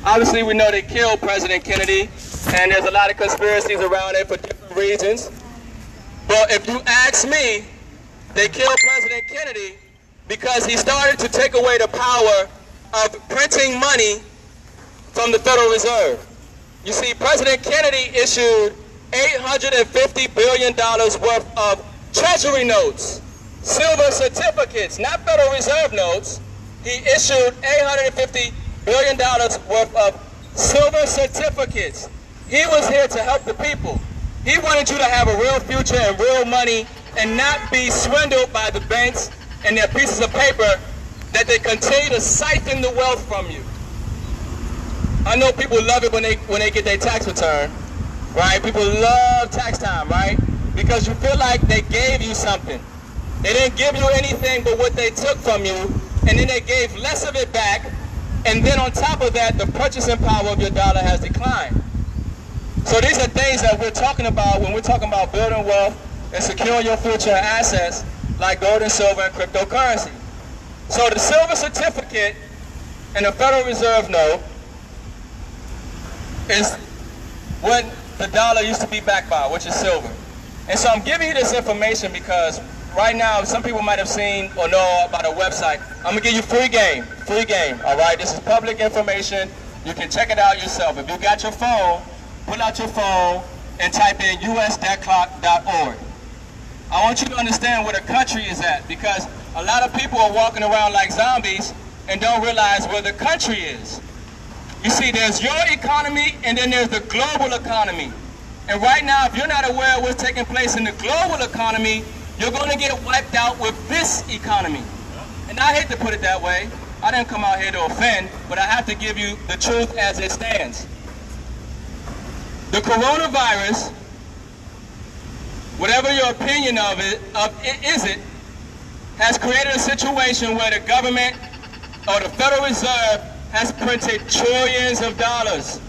Obviously, we know they killed President Kennedy, and there's a lot of conspiracies around it for different reasons. But if you ask me, they killed President Kennedy because he started to take away the power of printing money from the Federal Reserve. You see, President Kennedy issued $850 billion worth of treasury notes, silver certificates, not Federal Reserve notes. He issued $850 billion worth of silver certificates. He was here to help the people. He wanted you to have a real future and real money and not be swindled by the banks and their pieces of paper that they continue to siphon the wealth from you. I know people love it when they get their tax return, right? People love tax time, right? Because you feel like they gave you something. They didn't give you anything but what they took from you, and then they gave less of it back, and then on top of that, the purchasing power of your dollar has declined. So these are things that we're talking about when we're talking about building wealth and securing your future assets like gold and silver and cryptocurrency. So the silver certificate and the Federal Reserve note is what the dollar used to be backed by, which is silver. And so I'm giving you this information because right now some people might have seen or know about a website. I'm gonna give you free game, all right? This is public information. You can check it out yourself. If you got your phone, pull out your phone and type in usdebtclock.org. I want you to understand where the country is at because a lot of people are walking around like zombies and don't realize where the country is. You see, there's your economy and then there's the global economy. And right now, if you're not aware of what's taking place in the global economy, you're going to get wiped out with this economy. And I hate to put it that way. I didn't come out here to offend, but I have to give you the truth as it stands. The coronavirus, whatever your opinion of it, has created a situation where the government or the Federal Reserve has printed trillions of dollars.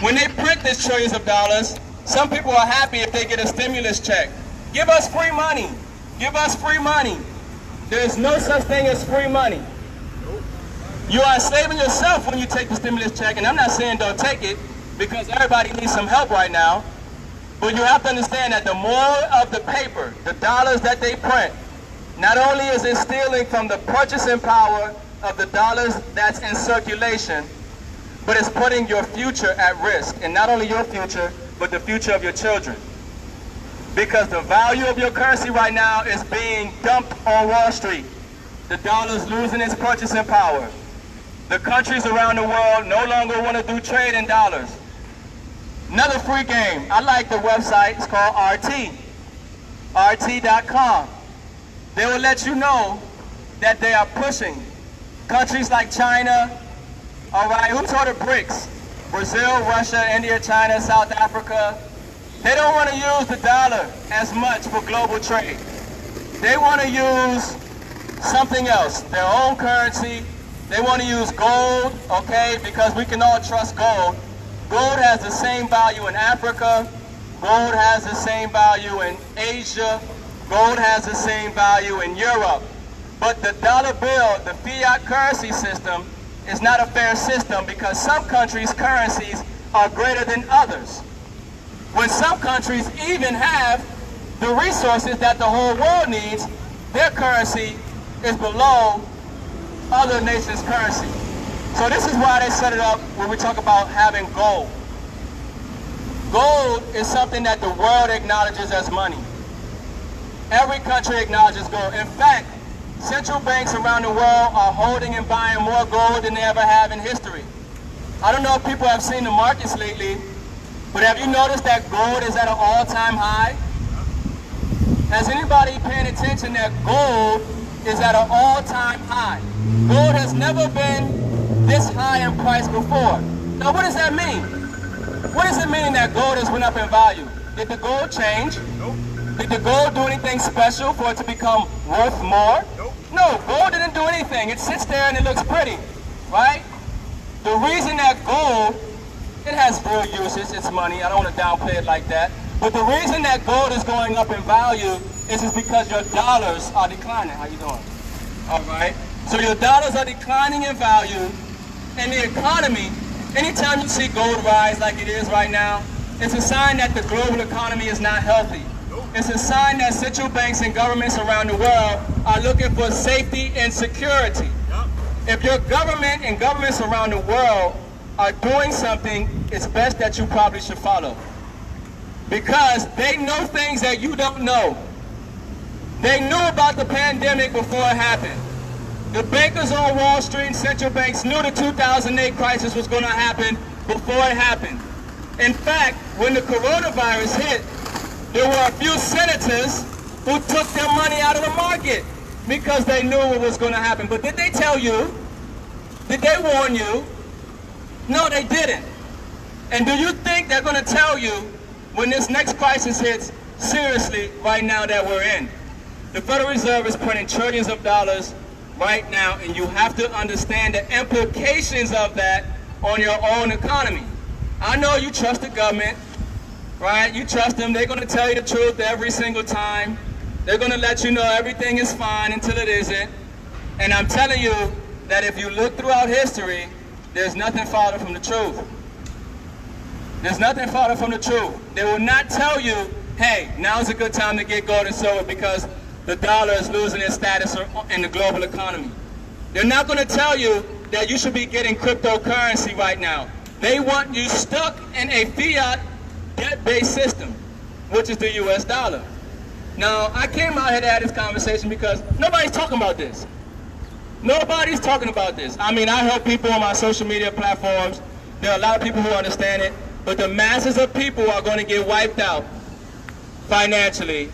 When they print this trillions of dollars, some people are happy if they get a stimulus check. Give us free money. Give us free money. There is no such thing as free money. You are enslaving yourself when you take the stimulus check, and I'm not saying don't take it because everybody needs some help right now. But you have to understand that the more of the paper, the dollars that they print, not only is it stealing from the purchasing power of the dollars that's in circulation, but it's putting your future at risk. And not only your future, but the future of your children. Because the value of your currency right now is being dumped on Wall Street. The dollar's losing its purchasing power. The countries around the world no longer want to do trade in dollars. Another free game. I like the website. It's called RT. RT.com. They will let you know that they are pushing countries like China, all right, who's sort of BRICS? Brazil, Russia, India, China, South Africa. They don't want to use the dollar as much for global trade. They want to use something else, their own currency. They want to use gold, okay, because we can all trust gold. Gold has the same value in Africa. Gold has the same value in Asia. Gold has the same value in Europe. But the dollar bill, the fiat currency system, is not a fair system because some countries' currencies are greater than others. When some countries even have the resources that the whole world needs, their currency is below other nations' currency. So this is why they set it up when we talk about having gold. Gold is something that the world acknowledges as money. Every country acknowledges gold. In fact, central banks around the world are holding and buying more gold than they ever have in history. I don't know if people have seen the markets lately, but have you noticed that gold is at an all-time high? Has anybody paying attention that gold is at an all-time high? Gold has never been this high in price before. Now what does that mean? What does it mean that gold has went up in value? Did the gold change? Nope. Did the gold do anything special for it to become worth more? Nope. No, gold didn't do anything. It sits there and it looks pretty, right? The reason that gold, it has real uses, it's money. I don't want to downplay it like that. But the reason that gold is going up in value is because your dollars are declining. How you doing? All right. So your dollars are declining in value, and the economy, anytime you see gold rise like it is right now, it's a sign that the global economy is not healthy. It's a sign that central banks and governments around the world are looking for safety and security. If your government and governments around the world are doing something, it's best that you probably should follow. Because they know things that you don't know. They knew about the pandemic before it happened. The bankers on Wall Street and central banks knew the 2008 crisis was going to happen before it happened. In fact, when the coronavirus hit, there were a few senators who took their money out of the market because they knew what was going to happen. But did they tell you? Did they warn you? No, they didn't. And do you think they're going to tell you when this next crisis hits seriously right now that we're in? The Federal Reserve is printing trillions of dollars right now, and you have to understand the implications of that on your own economy. I know you trust the government, right? You trust them. They're going to tell you the truth every single time. They're going to let you know everything is fine until it isn't. And I'm telling you that if you look throughout history, there's nothing farther from the truth. There's nothing farther from the truth. They will not tell you, hey, now's a good time to get gold and silver because the dollar is losing its status in the global economy. They're not going to tell you that you should be getting cryptocurrency right now. They want you stuck in a fiat debt-based system, which is the US dollar. Now, I came out here to have this conversation because nobody's talking about this. Nobody's talking about this. I mean, I heard people on my social media platforms, there are a lot of people who understand it, but the masses of people are going to get wiped out financially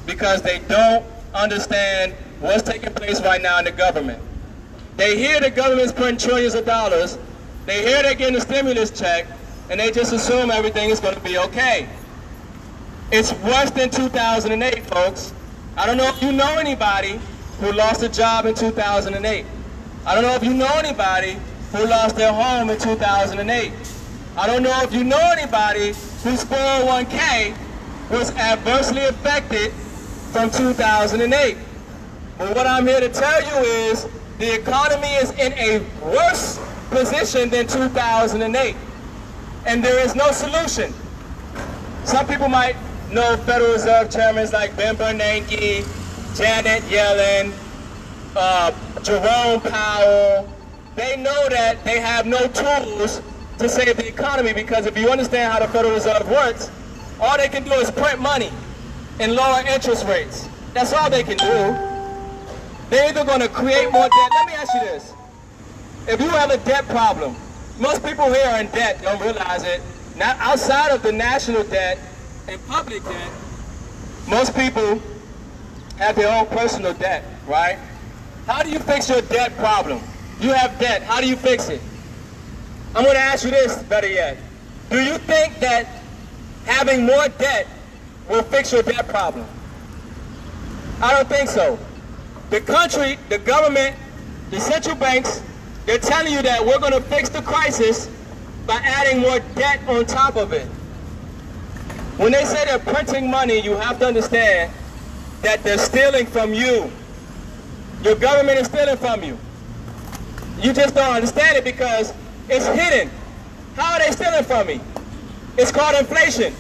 because they don't understand what's taking place right now in the government. They hear the government's printing trillions of dollars, they hear they're getting a stimulus check, and they just assume everything is going to be okay. It's worse than 2008, folks. I don't know if you know anybody who lost a job in 2008. I don't know if you know anybody who lost their home in 2008. I don't know if you know anybody whose 401k was adversely affected from 2008. But what I'm here to tell you is the economy is in a worse position than 2008. And there is no solution. Some people might know Federal Reserve chairmen like Ben Bernanke, Janet Yellen, Jerome Powell. They know that they have no tools to save the economy because if you understand how the Federal Reserve works, all they can do is print money and lower interest rates. That's all they can do. They're either going to create more debt. Let me ask you this. If you have a debt problem, most people here are in debt, don't realize it. Now, outside of the national debt and public debt, most people have their own personal debt, right? How do you fix your debt problem? You have debt. How do you fix it? I'm going to ask you this, better yet. Do you think that having more debt will fix your debt problem? I don't think so. The country, the government, the central banks, they're telling you that we're going to fix the crisis by adding more debt on top of it. When they say they're printing money, you have to understand that they're stealing from you. Your government is stealing from you. You just don't understand it because it's hidden. How are they stealing from me? It's called inflation.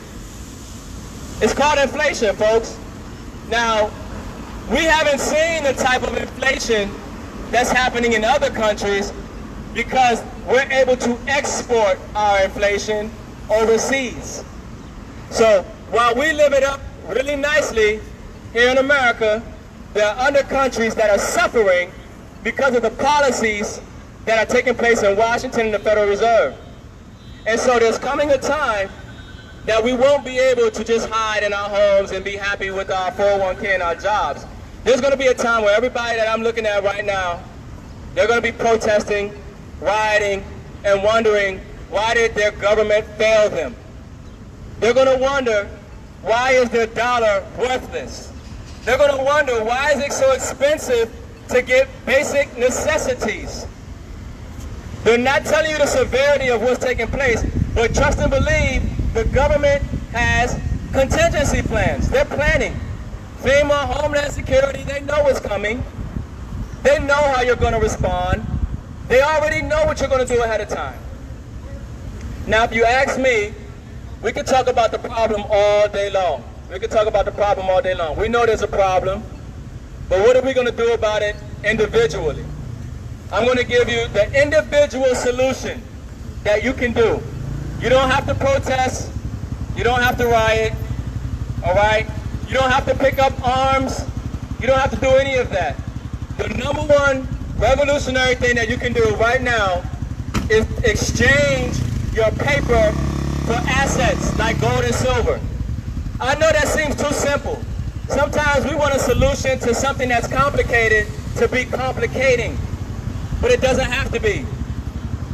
It's called inflation, folks. Now, we haven't seen the type of inflation that's happening in other countries because we're able to export our inflation overseas. So while we live it up really nicely here in America, there are other countries that are suffering because of the policies that are taking place in Washington and the Federal Reserve. And so there's coming a time that we won't be able to just hide in our homes and be happy with our 401k and our jobs. There's going to be a time where everybody that I'm looking at right now, they're going to be protesting, rioting, and wondering why did their government fail them. They're going to wonder why is their dollar worthless. They're going to wonder why is it so expensive to get basic necessities. They're not telling you the severity of what's taking place, but trust and believe the government has contingency plans. They're planning. FEMA, Homeland Security, they know what's coming. They know how you're going to respond. They already know what you're going to do ahead of time. Now, if you ask me, we can talk about the problem all day long. We can talk about the problem all day long. We know there's a problem, but what are we going to do about it individually? I'm going to give you the individual solution that you can do. You don't have to protest. You don't have to riot. All right? You don't have to pick up arms. You don't have to do any of that. The number one revolutionary thing that you can do right now is exchange your paper for assets like gold and silver. I know that seems too simple. Sometimes we want a solution to something that's complicated to be complicating, but it doesn't have to be.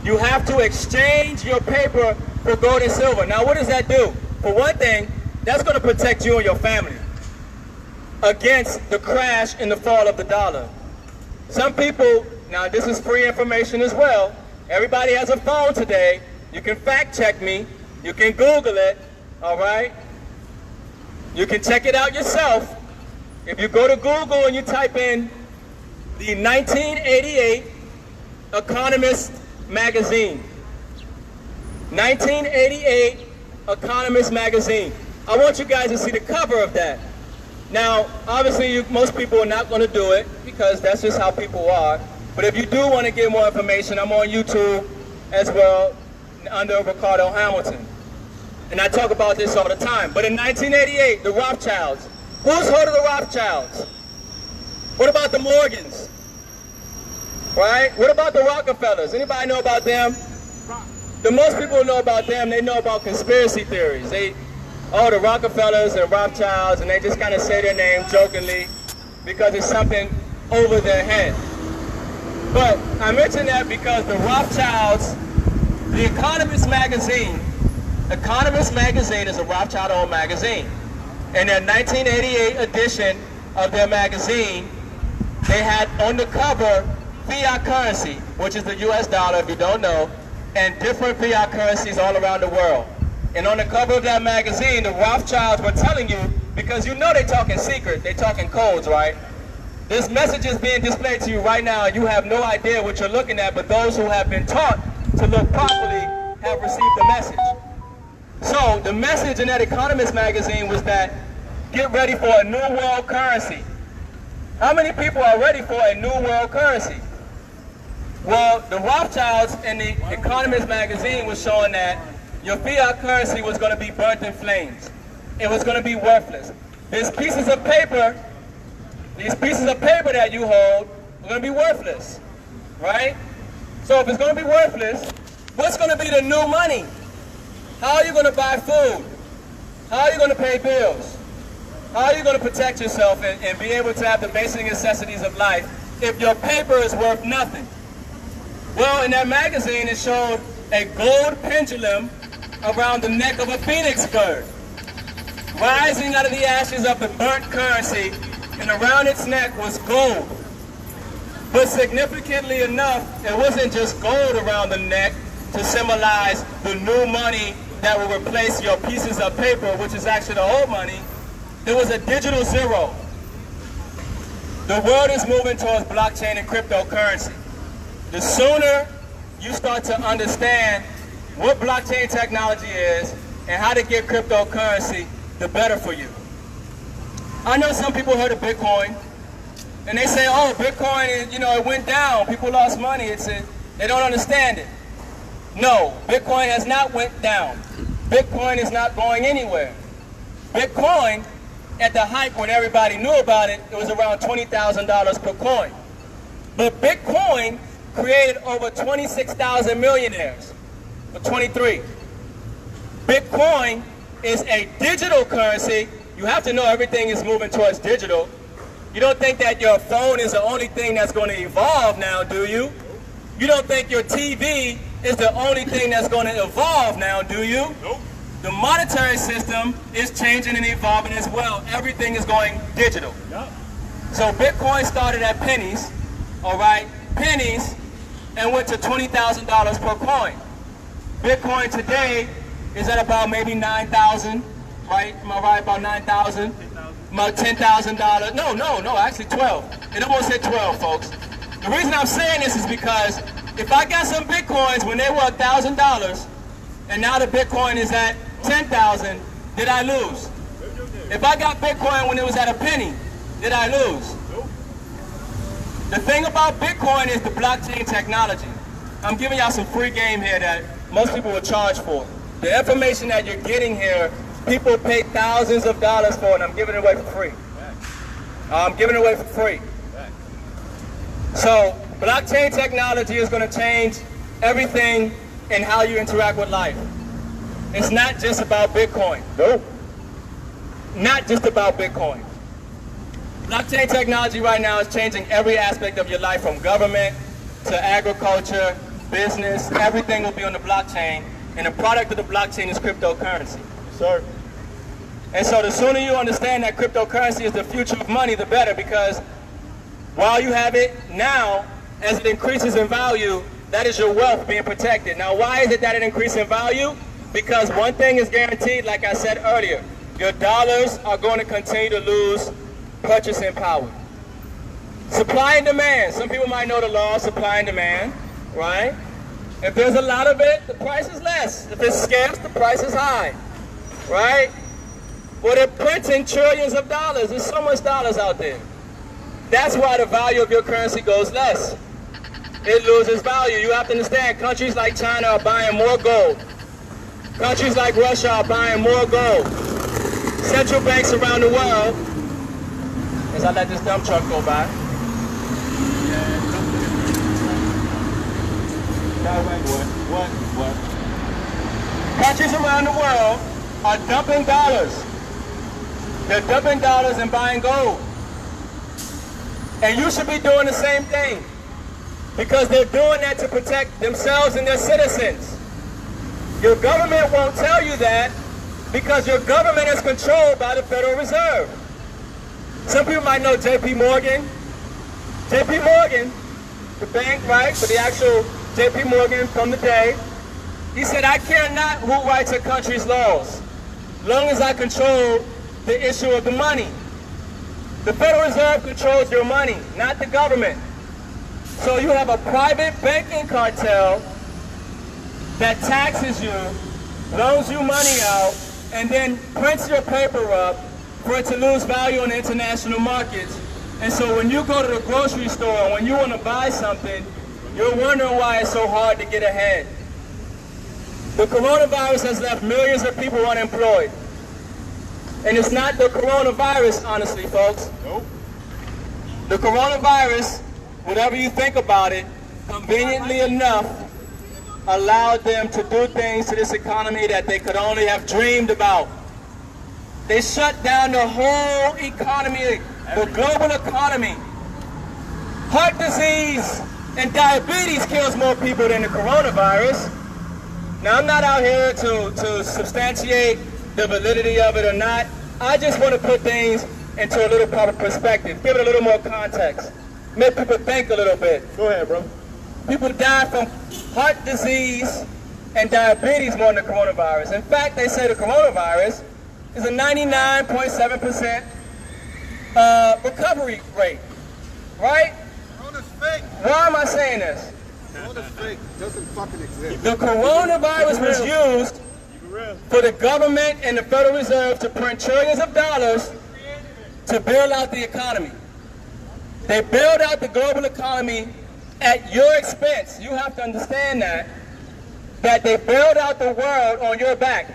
You have to exchange your paper for gold and silver. Now, what does that do? For one thing, that's going to protect you and your family against the crash and the fall of the dollar. Some people, now this is free information as well. Everybody has a phone today. You can fact check me. You can Google it, all right? You can check it out yourself. If you go to Google and you type in the 1988 Economist magazine. 1988 Economist magazine. I want you guys to see the cover of that. Now, obviously, most people are not going to do it because that's just how people are. But if you do want to get more information, I'm on YouTube as well under Ricardo Hamilton. And I talk about this all the time. But in 1988, the Rothschilds. Who's heard of the Rothschilds? What about the Morgans? Right? What about the Rockefellers? Anybody know about them? The most people know about them, they know about conspiracy theories. The Rockefellers and Rothschilds, and they just kind of say their name jokingly because it's something over their head. But I mention that because the Rothschilds, the Economist magazine is a Rothschild-owned magazine. In their 1988 edition of their magazine, they had on the cover fiat currency, which is the US dollar if you don't know, and different fiat currencies all around the world. And on the cover of that magazine, the Rothschilds were telling you, because you know they're talking secret, they're talking codes, right? This message is being displayed to you right now, and you have no idea what you're looking at, but those who have been taught to look properly have received the message. So the message in that Economist magazine was that get ready for a new world currency. How many people are ready for a new world currency? Well, the Rothschilds in the Economist magazine was showing that your fiat currency was going to be burnt in flames. It was going to be worthless. These pieces of paper that you hold are going to be worthless, right? So if it's going to be worthless, what's going to be the new money? How are you going to buy food? How are you going to pay bills? How are you going to protect yourself and be able to have the basic necessities of life if your paper is worth nothing? Well, in that magazine, it showed a gold pendulum around the neck of a phoenix bird, rising out of the ashes of the burnt currency, and around its neck was gold. But significantly enough, it wasn't just gold around the neck to symbolize the new money that will replace your pieces of paper, which is actually the old money. There was a digital zero. The world is moving towards blockchain and cryptocurrency. The sooner you start to understand what blockchain technology is and how to get cryptocurrency, the better for you. I know some people heard of Bitcoin, and they say, oh, Bitcoin, it went down. People lost money. They don't understand it. No, Bitcoin has not went down. Bitcoin is not going anywhere. Bitcoin, at the hype when everybody knew about it, it was around $20,000 per coin. But Bitcoin created over 26,000 millionaires, or 23. Bitcoin is a digital currency. You have to know everything is moving towards digital. You don't think that your phone is the only thing that's going to evolve now, do you? You don't think your TV is the only thing that's going to evolve now, do you? Nope. The monetary system is changing and evolving as well. Everything is going digital. Yep. So Bitcoin started at pennies, all right, pennies, and went to $20,000 per coin. Bitcoin today is at about maybe 9,000, right? Am I right? About 9,000? About $10,000. No, actually 12. It almost hit 12, folks. The reason I'm saying this is because If I got some Bitcoins when they were $1,000, and now the Bitcoin is at 10,000, did I lose? If I got Bitcoin when it was at a penny, did I lose? The thing about Bitcoin is the blockchain technology. I'm giving y'all some free game here that most people will charge for. The information that you're getting here, people pay thousands of dollars for, and I'm giving it away for free. I'm giving it away for free. So blockchain technology is going to change everything in how you interact with life. It's not just about Bitcoin. Nope. Not just about Bitcoin. Blockchain technology right now is changing every aspect of your life, from government to agriculture, business. Everything will be on the blockchain, and the product of the blockchain is cryptocurrency. Yes, sir. And so the sooner you understand that cryptocurrency is the future of money, the better, because while you have it now, as it increases in value, that is your wealth being protected. Now, why is it that it increases in value? Because one thing is guaranteed, like I said earlier, your dollars are going to continue to lose purchasing power. Supply and demand. Some people might know the law of supply and demand, right? If there's a lot of it, the price is less. If it's scarce, the price is high, right? Well, they're printing trillions of dollars. There's so much dollars out there. That's why the value of your currency goes less. It loses value. You have to understand, countries like China are buying more gold. Countries like Russia are buying more gold. Central banks around the world, as I let this dump truck go by. What? Countries around the world are dumping dollars. They're dumping dollars and buying gold. And you should be doing the same thing, because they're doing that to protect themselves and their citizens. Your government won't tell you that, because your government is controlled by the Federal Reserve. Some people might know J.P. Morgan. J.P. Morgan, the bank, right, but the actual J.P. Morgan from the day, he said, I care not who writes a country's laws, long as I control the issue of the money. The Federal Reserve controls your money, not the government. So you have a private banking cartel that taxes you, loans you money out, and then prints your paper up for it to lose value on the international markets. And so when you go to the grocery store, when you want to buy something, you're wondering why it's so hard to get ahead. The coronavirus has left millions of people unemployed. And it's not the coronavirus, honestly, folks. Nope. The coronavirus, whatever you think about it, conveniently enough, allowed them to do things to this economy that they could only have dreamed about. They shut down the whole economy, the global economy. Heart disease and diabetes kills more people than the coronavirus. Now, I'm not out here to substantiate the validity of it or not. I just want to put things into a little proper perspective, give it a little more context, make people think a little bit. Go ahead, bro. People die from heart disease and diabetes more than the coronavirus. In fact, they say the coronavirus is a 99.7% recovery rate, right? Corona's fake. Why am I saying this? Corona's fake. It doesn't fucking exist. The coronavirus was used for the government and the Federal Reserve to print trillions of dollars to bail out the economy. They bailed out the global economy at your expense. You have to understand that they bailed out the world on your back.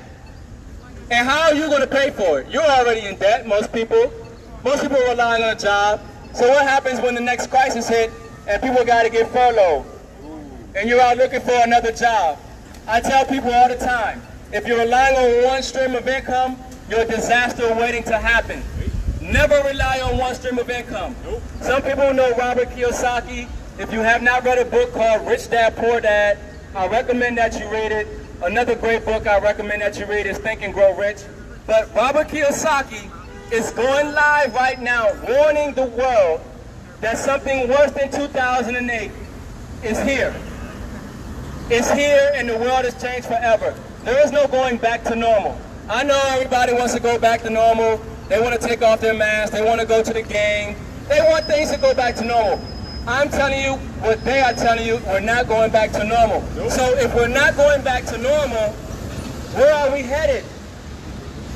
And how are you going to pay for it? You're already in debt, most people. Most people are relying on a job. So what happens when the next crisis hit and people got to get furloughed? And you're out looking for another job. I tell people all the time, if you're relying on one stream of income, you're a disaster waiting to happen. Never rely on one stream of income. Some people know Robert Kiyosaki. If you have not read a book called Rich Dad, Poor Dad, I recommend that you read it. Another great book I recommend that you read is Think and Grow Rich. But Robert Kiyosaki is going live right now, warning the world that something worse than 2008 is here. It's here, and the world has changed forever. There is no going back to normal. I know everybody wants to go back to normal. They want to take off their masks. They want to go to the game. They want things to go back to normal. I'm telling you what they are telling you, we're not going back to normal. So if we're not going back to normal, where are we headed?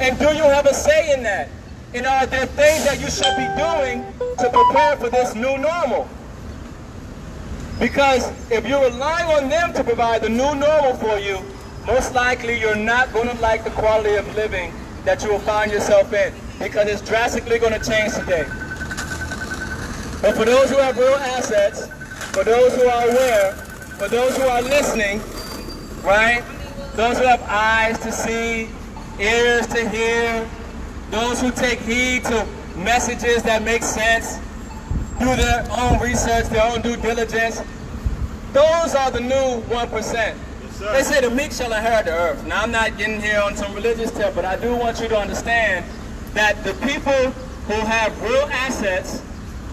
And do you have a say in that? And are there things that you should be doing to prepare for this new normal? Because if you're relying on them to provide the new normal for you, most likely you're not going to like the quality of living that you will find yourself in, because it's drastically going to change today. But for those who have real assets, for those who are aware, for those who are listening, right? Those who have eyes to see, ears to hear, those who take heed to messages that make sense, do their own research, their own due diligence, those are the new 1%. They say the meek shall inherit the earth. Now, I'm not getting here on some religious tip, but I do want you to understand that the people who have real assets,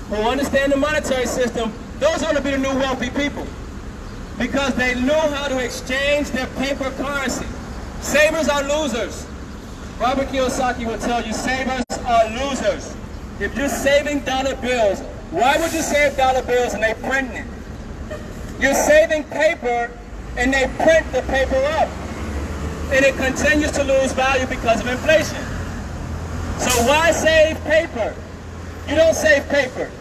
who understand the monetary system, those are going to be the new wealthy people, because they know how to exchange their paper currency. Savers are losers. Robert Kiyosaki will tell you savers are losers. If you're saving dollar bills, why would you save dollar bills and they print it? You're saving paper and they print the paper up, and it continues to lose value because of inflation. So why save paper? You don't save paper.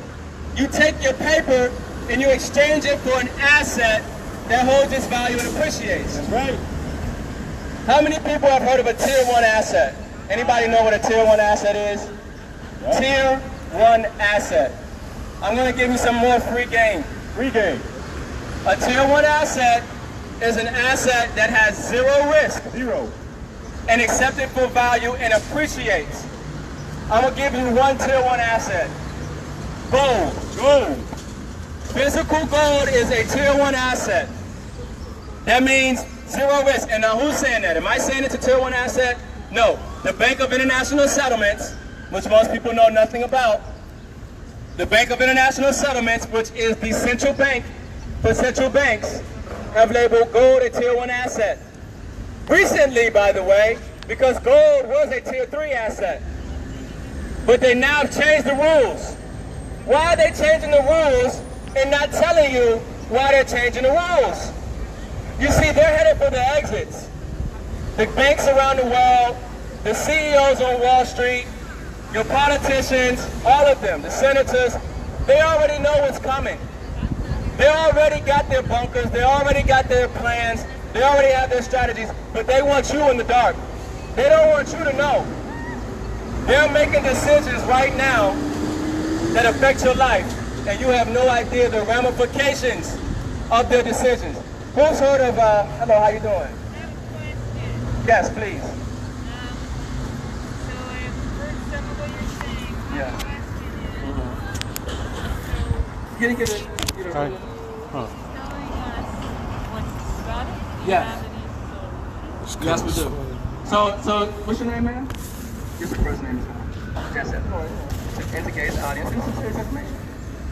You take your paper and you exchange it for an asset that holds its value and appreciates. That's right. How many people have heard of a Tier 1 asset? Anybody know what a Tier 1 asset is? Yeah. Tier 1 asset. I'm going to give you some more free game. Free game. A Tier 1 asset is an asset that has zero risk. Zero. And accepted for value and appreciates. I'm going to give you one Tier 1 asset. Gold. Gold. Physical gold is a Tier 1 asset. That means zero risk. And now who's saying that? Am I saying it's a Tier 1 asset? No. The Bank of International Settlements, which most people know nothing about, the Bank of International Settlements, which is the central bank for central banks, have labeled gold a Tier 1 asset. Recently, by the way, because gold was a Tier 3 asset. But they now have changed the rules. Why are they changing the rules and not telling you why they're changing the rules? You see, they're headed for the exits. The banks around the world, the CEOs on Wall Street, your politicians, all of them, the senators, they already know what's coming. They already got their bunkers, they already got their plans, they already have their strategies, but they want you in the dark. They don't want you to know. They're making decisions right now that affect your life, and you have no idea the ramifications of their decisions. Who's heard of, hello, how you doing? Yes, please. So I've heard some of what you're saying. My Yeah. question is, Get it. telling us what's about it? Yes. Have any sort of- Yes, we do. So what's your name, ma'am? Your first name is Jesse. To indicate the audience, this is serious information.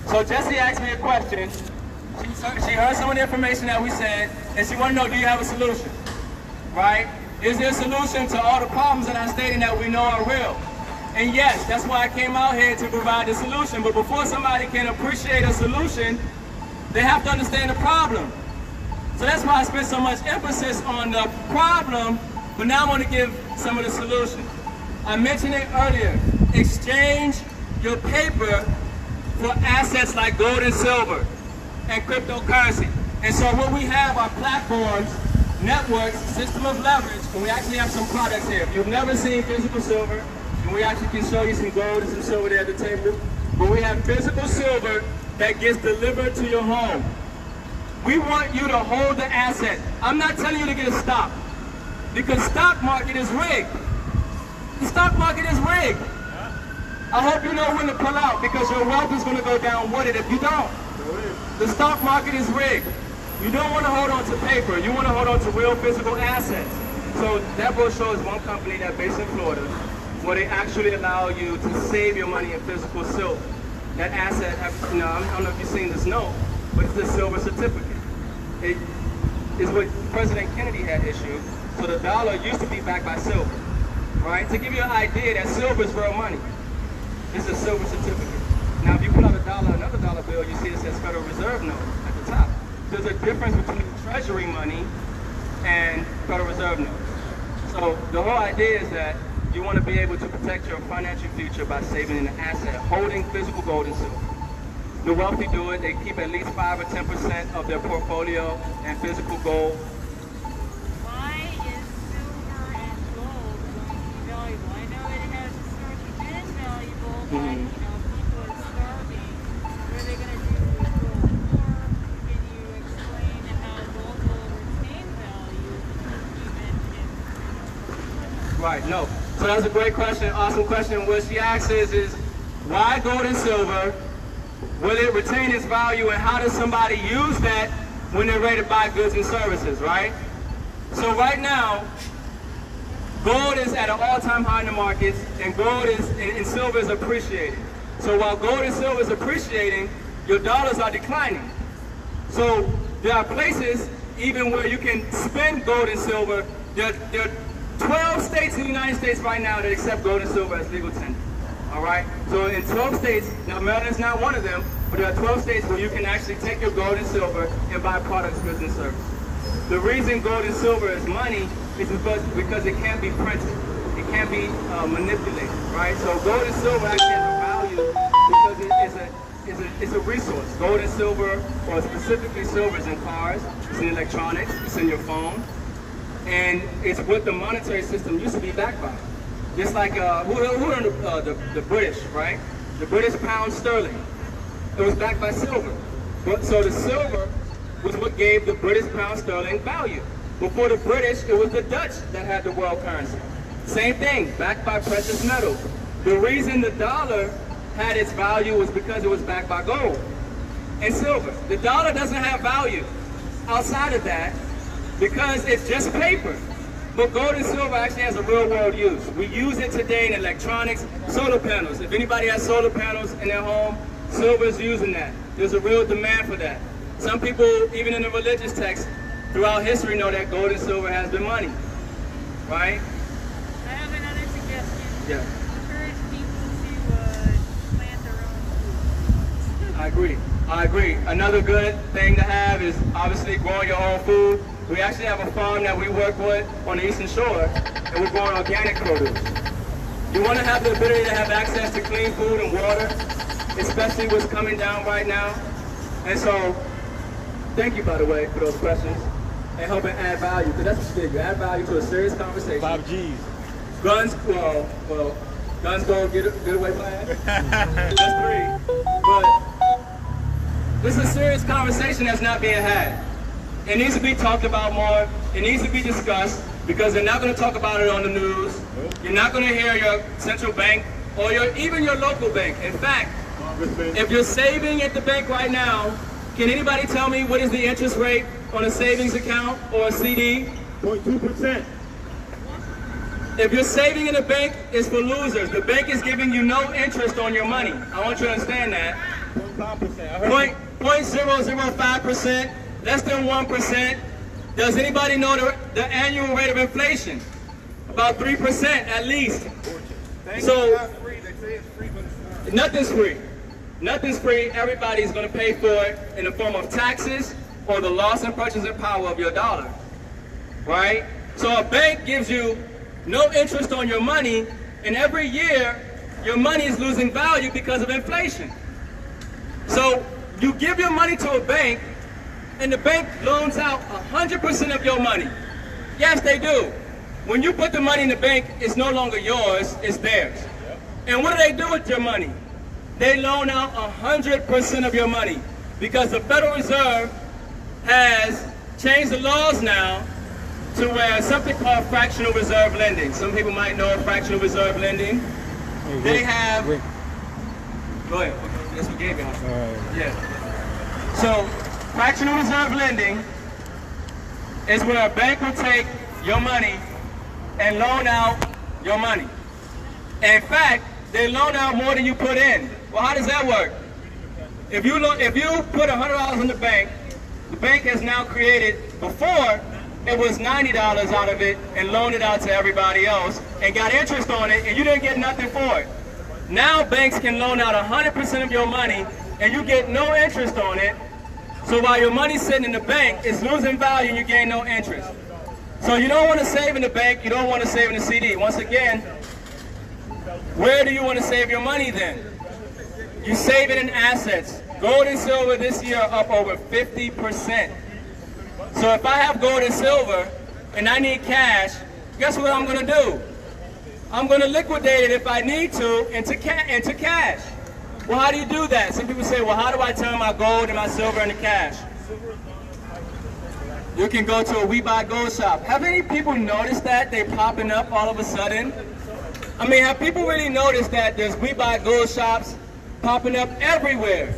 So Jesse asked me a question. She heard some of the information that we said, and she wanted to know, do you have a solution? Right? Is there a solution to all the problems that I'm stating that we know are real? And yes, that's why I came out here to provide the solution. But before somebody can appreciate a solution, they have to understand the problem. So that's why I spent so much emphasis on the problem, but now I want to give some of the solution. I mentioned it earlier. Exchange your paper for assets like gold and silver and cryptocurrency. And so what we have are platforms, networks, system of leverage, and we actually have some products here. If you've never seen physical silver, and we actually can show you some gold and some silver there at the table, but we have physical silver that gets delivered to your home. We want you to hold the asset. I'm not telling you to get a stock, because stock market is rigged. The stock market is rigged. I hope you know when to pull out, because your wealth is going to go down with it if you don't. The stock market is rigged. You don't want to hold on to paper. You want to hold on to real physical assets. So that brochure is one company that's based in Florida, where they actually allow you to save your money in physical silver. That asset, I don't know if you've seen this note, but it's a silver certificate. It is what President Kennedy had issued. So the dollar used to be backed by silver, right? To give you an idea that silver is real money. This is a silver certificate. Now, if you pull out a another dollar bill, you see it says Federal Reserve note at the top. There's a difference between Treasury money and Federal Reserve notes. So the whole idea is that you want to be able to protect your financial future by saving in an asset, holding physical gold and silver. The wealthy do it. They keep at least 5 or 10% of their portfolio in physical gold. Why is silver and gold going to be valuable? I know it has historically been valuable, but you know, people are starving. What are they going to do with gold? Or can you explain how gold will retain value even if Right, no. So that's a great question, awesome question. What she asks is why gold and silver? Will it retain its value, and how does somebody use that when they're ready to buy goods and services, right? So right now, gold is at an all-time high in the markets, and gold is and silver is appreciating. So while gold and silver is appreciating, your dollars are declining. So there are places even where you can spend gold and silver. There are 12 states in the United States right now that accept gold and silver as legal tender. All right, so in 12 states, now Maryland's not one of them, but there are 12 states where you can actually take your gold and silver and buy products, goods, and services. The reason gold and silver is money is because it can't be printed. It can't be manipulated, right? So gold and silver actually has a value because it's a resource. Gold and silver, or specifically silver, is in cars, it's in electronics, it's in your phone, and it's what the monetary system used to be backed by. Just like, who are the British, right? The British pound sterling. It was backed by silver. So the silver was what gave the British pound sterling value. Before the British, it was the Dutch that had the world currency. Same thing, backed by precious metals. The reason the dollar had its value was because it was backed by gold and silver. The dollar doesn't have value outside of that because it's just paper. But gold and silver actually has a real world use. We use it today in electronics, solar panels. If anybody has solar panels in their home, silver is using that. There's a real demand for that. Some people, even in the religious texts, throughout history know that gold and silver has been money, right? I have another suggestion. Yeah. Encourage people to plant their own food. I agree. Another good thing to have is obviously growing your own food. We actually have a farm that we work with on the Eastern Shore, and we're growing organic produce. You want to have the ability to have access to clean food and water, especially what's coming down right now. And so, thank you, by the way, for those questions, and helping add value, because that's what you did. You add value to a serious conversation. 5 Gs. Guns, well, guns go get away plan. That's 3. But this is a serious conversation that's not being had. It needs to be talked about more. It needs to be discussed because they're not going to talk about it on the news. You're not going to hear your central bank or even your local bank. In fact, if you're saving at the bank right now, can anybody tell me what is the interest rate on a savings account or a CD? 0.2%. If you're saving in a bank, it's for losers. The bank is giving you no interest on your money. I want you to understand that. 0.5%. 0.005%. Less than 1%. Does anybody know the annual rate of inflation? About 3% at least. So nothing's free. Nothing's free. Everybody's going to pay for it in the form of taxes or the loss in purchasing power of your dollar. Right? So a bank gives you no interest on your money, and every year your money is losing value because of inflation. So you give your money to a bank, and the bank loans out 100% of your money. Yes, they do. When you put the money in the bank, it's no longer yours, it's theirs. And what do they do with your money? They loan out 100% of your money because the Federal Reserve has changed the laws now to where something called fractional reserve lending. Some people might know fractional reserve lending. They have... Go ahead. Yes, we gave you. Yeah. So, fractional reserve lending is where a bank will take your money and loan out your money. In fact, they loan out more than you put in. Well, how does that work? If you put $100 in the bank has now created, before it was $90 out of it and loaned it out to everybody else and got interest on it, and you didn't get nothing for it. Now banks can loan out 100% of your money and you get no interest on it. So while your money's sitting in the bank, it's losing value and you gain no interest. So you don't want to save in the bank, you don't want to save in the CD. Once again, where do you want to save your money then? You save it in assets. Gold and silver this year are up over 50%. So if I have gold and silver and I need cash, guess what I'm going to do? I'm going to liquidate it if I need to into cash. Well, how do you do that? Some people say, well, how do I turn my gold and my silver into cash? You can go to a We Buy Gold shop. Have any people noticed that they're popping up all of a sudden? I mean, have people really noticed that there's We Buy Gold shops popping up everywhere?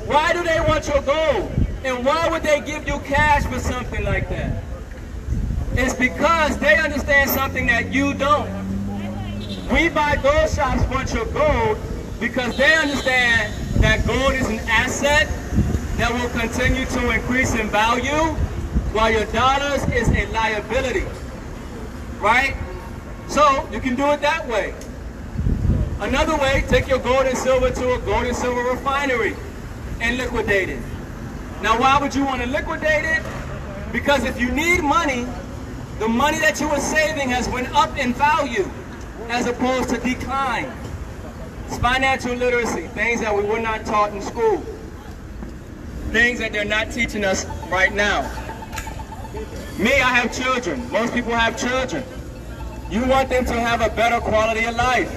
Why do they want your gold? And why would they give you cash for something like that? It's because they understand something that you don't. We Buy Gold shops want your gold because they understand that gold is an asset that will continue to increase in value while your dollars is a liability, right? So you can do it that way. Another way, take your gold and silver to a gold and silver refinery and liquidate it. Now why would you want to liquidate it? Because if you need money, the money that you were saving has went up in value as opposed to decline. It's financial literacy, things that we were not taught in school. Things that they're not teaching us right now. Me, I have children. Most people have children. You want them to have a better quality of life.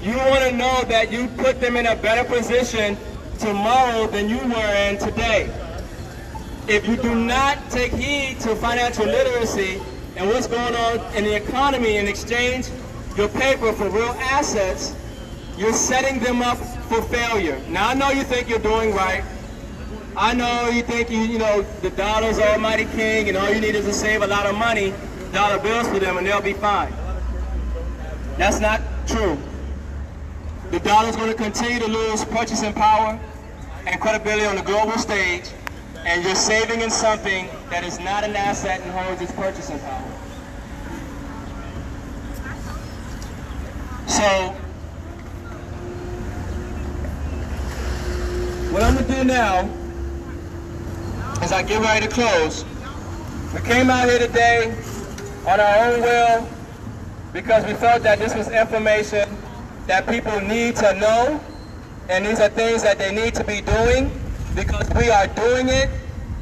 You want to know that you put them in a better position tomorrow than you were in today. If you do not take heed to financial literacy and what's going on in the economy and exchange your paper for real assets, you're setting them up for failure. Now I know you think you're doing right. I know you think you know the dollar's almighty king and all you need is to save a lot of money, dollar bills for them, and they'll be fine. That's not true. The dollar's going to continue to lose purchasing power and credibility on the global stage, and you're saving in something that is not an asset and holds its purchasing power. So, what I'm going to do now, as I get ready to close, we came out here today on our own will because we felt that this was information that people need to know, and these are things that they need to be doing because we are doing it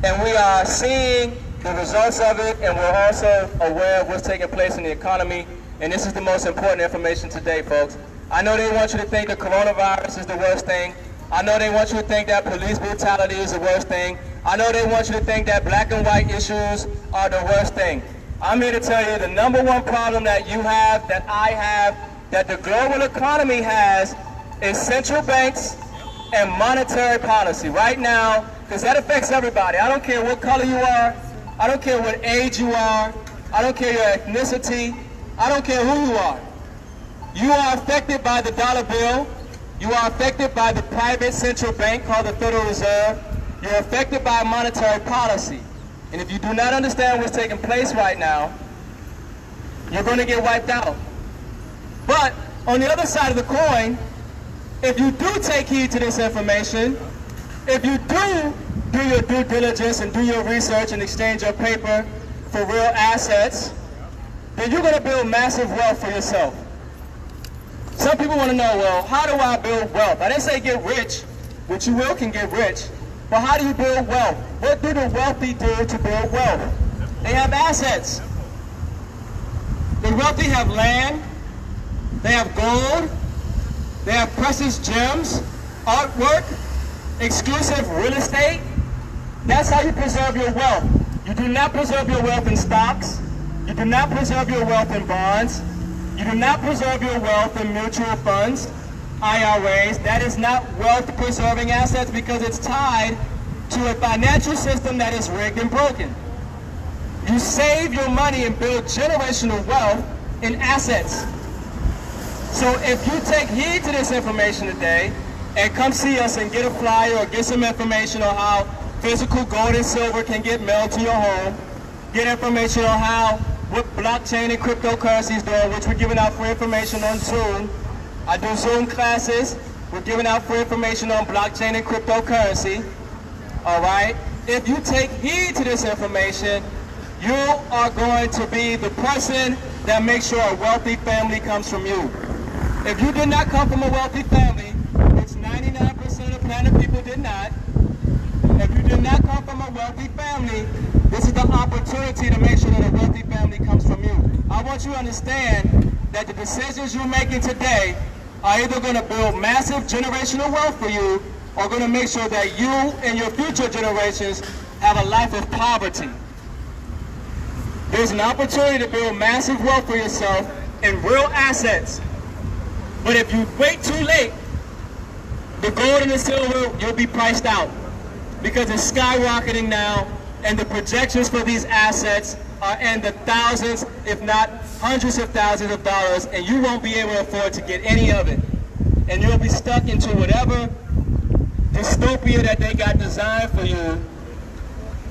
and we are seeing the results of it, and we're also aware of what's taking place in the economy, and this is the most important information today, folks. I know they want you to think the coronavirus is the worst thing. I know they want you to think that police brutality is the worst thing. I know they want you to think that black and white issues are the worst thing. I'm here to tell you the number one problem that you have, that I have, that the global economy has is central banks and monetary policy right now, because that affects everybody. I don't care what color you are. I don't care what age you are. I don't care your ethnicity. I don't care who you are. You are affected by the dollar bill. You are affected by the private central bank called the Federal Reserve. You're affected by monetary policy. And if you do not understand what's taking place right now, you're going to get wiped out. But on the other side of the coin, if you do take heed to this information, if you do your due diligence and do your research and exchange your paper for real assets, then you're going to build massive wealth for yourself. Some people want to know, well, how do I build wealth? I didn't say get rich, which you will can get rich, but how do you build wealth? What do the wealthy do to build wealth? They have assets. The wealthy have land, they have gold, they have precious gems, artwork, exclusive real estate. That's how you preserve your wealth. You do not preserve your wealth in stocks. You do not preserve your wealth in bonds. You do not preserve your wealth in mutual funds, IRAs. That is not wealth-preserving assets because it's tied to a financial system that is rigged and broken. You save your money and build generational wealth in assets. So if you take heed to this information today and come see us and get a flyer or get some information on how physical gold and silver can get mailed to your home, get information on what blockchain and cryptocurrency is doing, which we're giving out free information on Zoom. I do Zoom classes We're giving out free information on blockchain and cryptocurrency. All right? If you take heed to this information, you are going to be the person that makes sure a wealthy family comes from you. If you did not come from a wealthy family, which 99% of planet people did not, if you did not come from a wealthy family, this is the opportunity to make sure that a wealthy family comes from you. I want you to understand that the decisions you're making today are either going to build massive generational wealth for you or going to make sure that you and your future generations have a life of poverty. There's an opportunity to build massive wealth for yourself in real assets. But if you wait too late, the gold and the silver, you'll be priced out because it's skyrocketing now, and the projections for these assets are in the thousands, if not hundreds of thousands of dollars, and you won't be able to afford to get any of it. And you'll be stuck into whatever dystopia that they got designed for you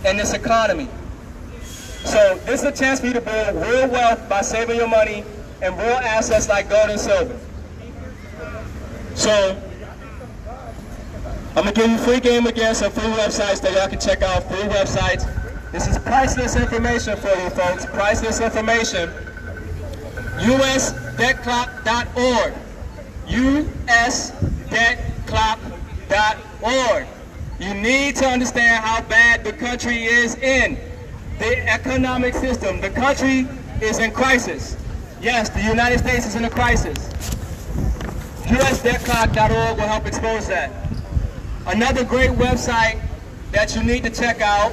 in this economy. So this is a chance for you to build real wealth by saving your money in real assets like gold and silver. So I'm going to give you free game again, some free websites that y'all can check out, free websites. This is priceless information for you folks, priceless information. USDebtClock.org. USDebtClock.org. You need to understand how bad the country is in. The economic system. The country is in crisis. Yes, the United States is in a crisis. USDebtClock.org will help expose that. Another great website that you need to check out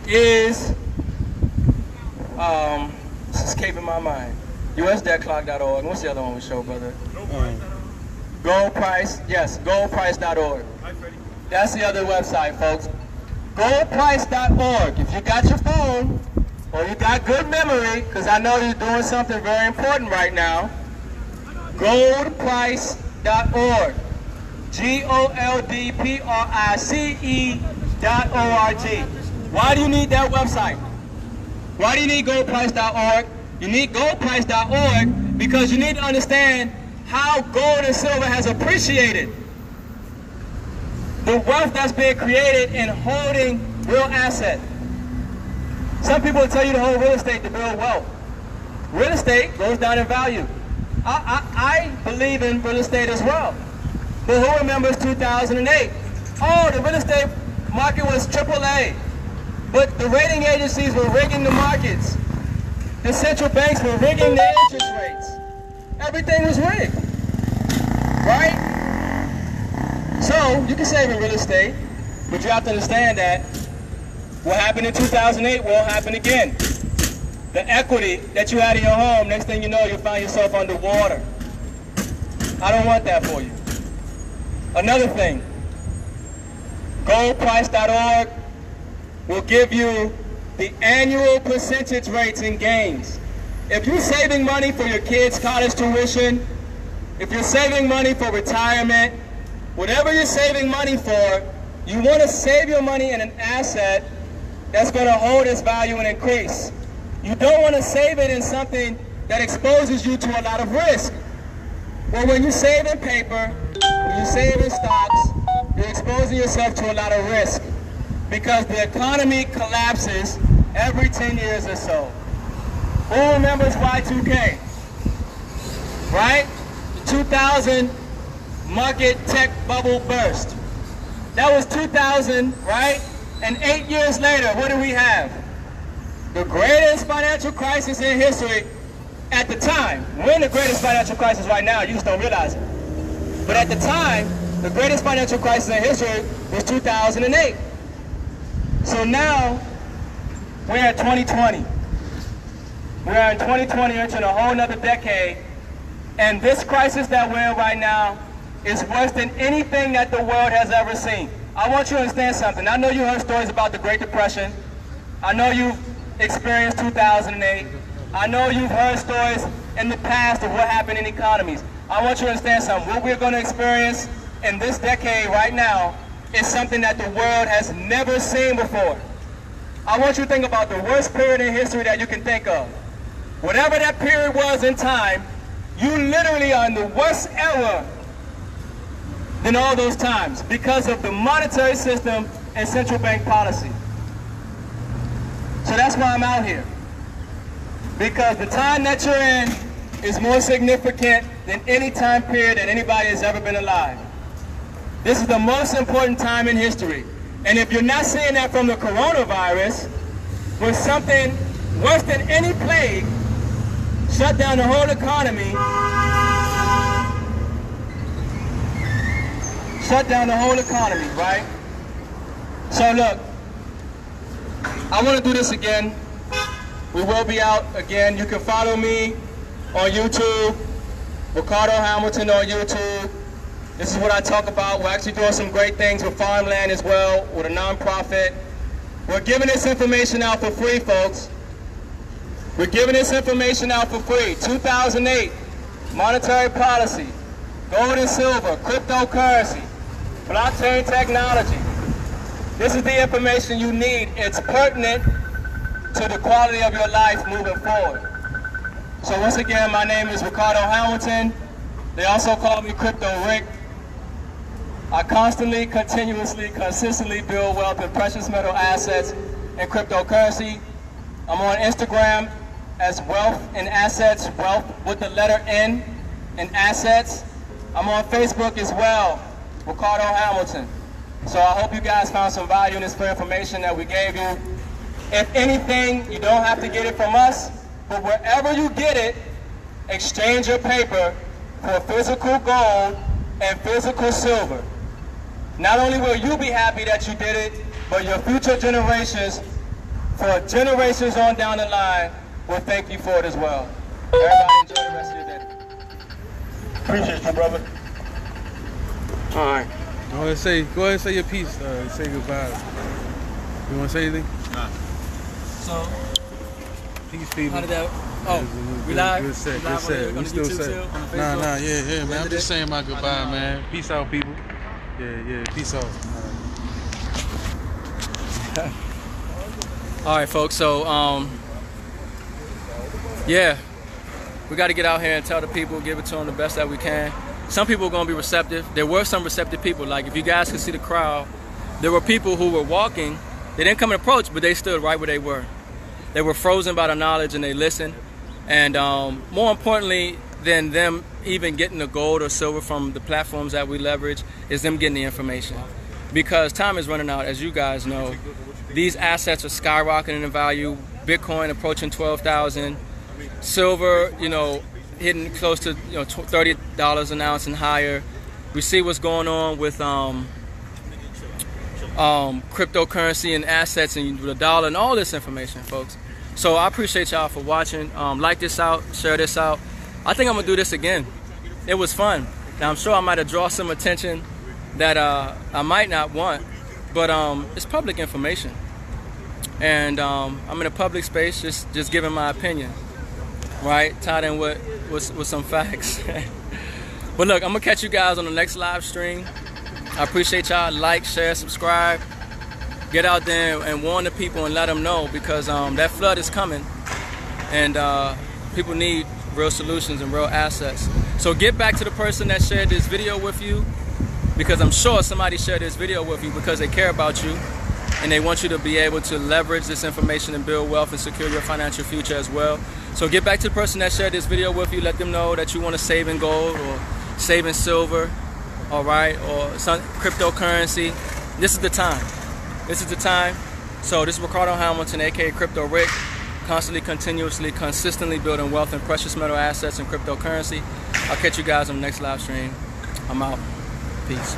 is, it's escaping my mind, USDebtClock.org. What's the other one we show, brother? Gold Price, yes, goldprice.org. That's the other website, folks. Goldprice.org. If you got your phone or you got good memory, because I know you're doing something very important right now, goldprice.org. GOLDPRICE.org. Why do you need that website? Why do you need goldprice.org? You need goldprice.org because you need to understand how gold and silver has appreciated. The wealth that's being created in holding real assets. Some people will tell you to hold real estate to build wealth. Real estate goes down in value. I believe in real estate as well. But who remembers 2008? Oh, the real estate market was AAA. But the rating agencies were rigging the markets. The central banks were rigging the interest rates. Everything was rigged. Right? So, you can save in real estate, but you have to understand that what happened in 2008 won't happen again. The equity that you had in your home, next thing you know, you'll find yourself underwater. I don't want that for you. Another thing, goldprice.org will give you the annual percentage rates and gains. If you're saving money for your kids' college tuition, if you're saving money for retirement, whatever you're saving money for, you want to save your money in an asset that's going to hold its value and increase. You don't want to save it in something that exposes you to a lot of risk. Well, when you save in paper, when you save in stocks, you're exposing yourself to a lot of risk because the economy collapses every 10 years or so. Who remembers Y2K? Right? The 2000 market tech bubble burst. That was 2000, right? And 8 years later, what do we have? The greatest financial crisis in history at the time. We're in the greatest financial crisis right now, you just don't realize it. But at the time, the greatest financial crisis in history was 2008. So now, we're at 2020. We're in 2020, entering a whole nother decade, and this crisis that we're in right now is worse than anything that the world has ever seen. I want you to understand something. I know you heard stories about the Great Depression. I know you've experienced 2008. I know you've heard stories in the past of what happened in economies. I want you to understand something. What we're going to experience in this decade right now is something that the world has never seen before. I want you to think about the worst period in history that you can think of. Whatever that period was in time, you literally are in the worst era than all those times because of the monetary system and central bank policy. So that's why I'm out here. Because the time that you're in is more significant than any time period that anybody has ever been alive. This is the most important time in history. And if you're not seeing that from the coronavirus, when something worse than any plague shut down the whole economy, right? So look, I want to do this again. We will be out again. You can follow me on YouTube, Ricardo Hamilton on YouTube. This is what I talk about. We're actually doing some great things with farmland as well, with a nonprofit. We're giving this information out for free, folks. We're giving this information out for free. 2008, monetary policy, gold and silver, cryptocurrency, blockchain technology. This is the information you need. It's pertinent to the quality of your life moving forward. So once again, my name is Ricardo Hamilton. They also call me Crypto Rick. I constantly, continuously, consistently build wealth in precious metal assets and cryptocurrency. I'm on Instagram as Wealth and Assets, wealth with the letter N and assets. I'm on Facebook as well, Ricardo Hamilton. So I hope you guys found some value in this free information that we gave you. If anything, you don't have to get it from us, but wherever you get it, exchange your paper for physical gold and physical silver. Not only will you be happy that you did it, but your future generations, for generations on down the line, will thank you for it as well. Everybody enjoy the rest of your day. Appreciate you, brother. All right. Go ahead and say your piece. Say goodbye. You want to say anything? Nah. So, Peace, people. how did that? Oh, we live? Good set, We good live set. on We the still YouTube set. still, on the Nah, Facebook? yeah, man. I'm just saying my goodbye, man. Peace out, people. Yeah, peace out. All right, folks. So, yeah, we got to get out here and tell the people, give it to them the best that we can. Some people are going to be receptive. There were some receptive people. Like, if you guys could see the crowd, there were people who were walking. They didn't come and approach, but they stood right where they were. They were frozen by the knowledge, and they listened. And more importantly than them even getting the gold or silver from the platforms that we leverage is them getting the information. Because time is running out, as you guys know. These assets are skyrocketing in value. Bitcoin approaching 12,000. Silver, hitting close to $30 an ounce and higher. We see what's going on with cryptocurrency and assets and the dollar and all this information, folks. So I appreciate y'all for watching. Like this out, share this out. I think I'm gonna do this again. It was fun. Now I'm sure I might have drawn some attention that I might not want, but it's public information, and I'm in a public space, just giving my opinion, right? Tied in with some facts. But look, I'm gonna catch you guys on the next live stream. I appreciate y'all. Like, share, subscribe. Get out there and warn the people and let them know, because that flood is coming, and people need real solutions and real assets. So get back to the person that shared this video with you, because I'm sure somebody shared this video with you because they care about you and they want you to be able to leverage this information and build wealth and secure your financial future as well. So get back to the person that shared this video with you. Let them know that you want to save in gold or save in silver, all right, or some cryptocurrency. This is the time. This is the time. So this is Ricardo Hamilton, aka Crypto Rick, constantly, continuously, consistently building wealth in precious metal assets and cryptocurrency. I'll catch you guys on the next live stream. I'm out. Peace.